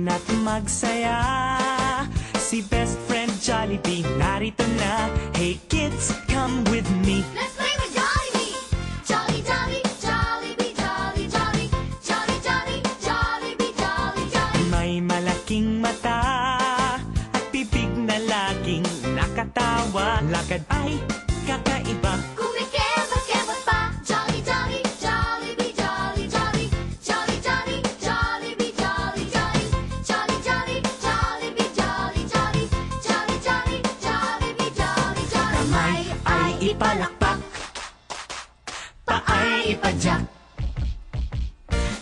Halina't magsaya. Si best friend Jollibee narito na. Hey kids, come with me. Let's play with Jollibee! Jolly, jolly, Jollibee, jolly, jolly. Jolly, jolly, Jollibee, jolly, jolly. May malaking mata at bibig na laging nakatawa. Lakad ay kakaiba. Kumikebot-kebot pa. Jolly, jolly, Jollibee, jolly, jolly. Jolly, jolly, Jollibee, jolly, jolly. Jolly, jolly, Jollibee, jolly, jolly. Jolly, jolly, Jollibee, jolly, jolly. Kamay ay ipalakpak, paay ipadyak,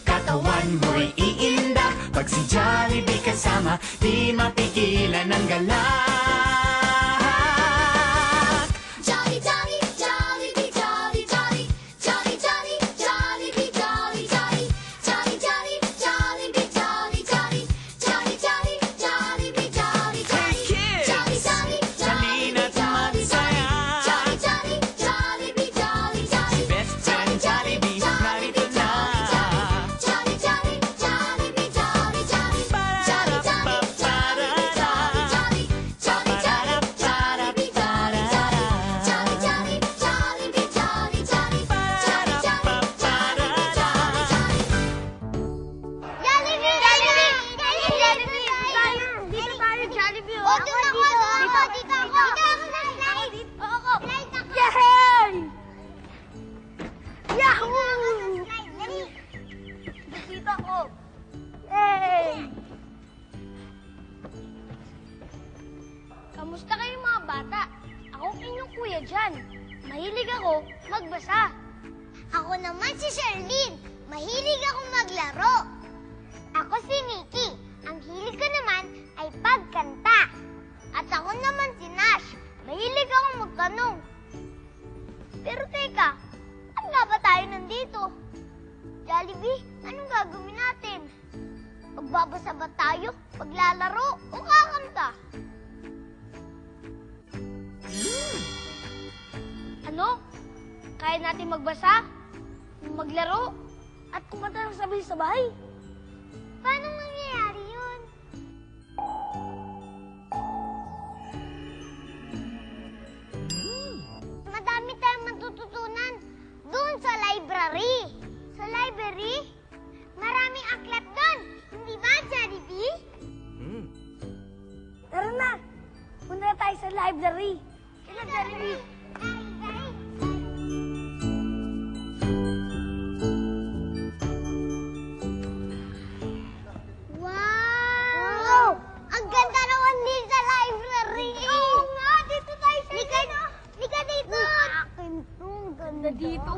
katawan mo'y iindak. Pag si Jollibee kasama, di mapigilan ang galak. Jolly, jolly, Jollibee, jolly, jolly. Jolly, jolly, Jollibee, jolly, jolly. Jolly, jolly, Jollibee, jolly, jolly. Jolly, jolly, Jollibee, jolly, Hey jolly. kids! Jolly, jolly, Halina't Jollibee, jolly, magsaya. jolly. Jolly, jolly, Jollibee, jolly, jolly. Best friend Jollibee narito na. Jolly, jolly, Jollibee, jolly, jolly. Jolly, jolly, Jollibee, jolly, jolly. Jolly, jolly, Jollibee, jolly, jolly. Jolly, jolly, Jollibee, jolly, jolly. Jolly, jolly, Jollibee, jolly, jolly. Jollibee! Jollibee! Jollibee! Dito tayo, Jollibee. O, doon ako. Dito ako. Dito ako. Yay! Yahoo! Dito ako. Yay! Kamusta kayo mga bata? Ako ang inyong kuya dyan. Mahilig ako magbasa. Ako naman si Sherlyn. Mahilig ako maglaro. Ako si Nikki. Ang hilig ko naman ay pagkanta. At ako naman si Nash. Mahilig ako magtanong. Pero teka, saan nga ba tayo nandito? Jollibee, anong gagawin natin? Magbabasa ba tayo? Maglalaro o kakanta? Ano? Kaya natin magbasa, maglaro, at kumanta ng sabay-sabay? Paano mangyayari yun? Madami tayong matututunan doon sa library. Sa library? Maraming aklat doon. Hindi ba, Jollibee? Tara na. Punta na tayo sa library. Kailan, Jollibee? Wow! Ang ganda naman din sa library. Oo nga, dito tayo sa Lika dito. Akin to, ang ganda dito.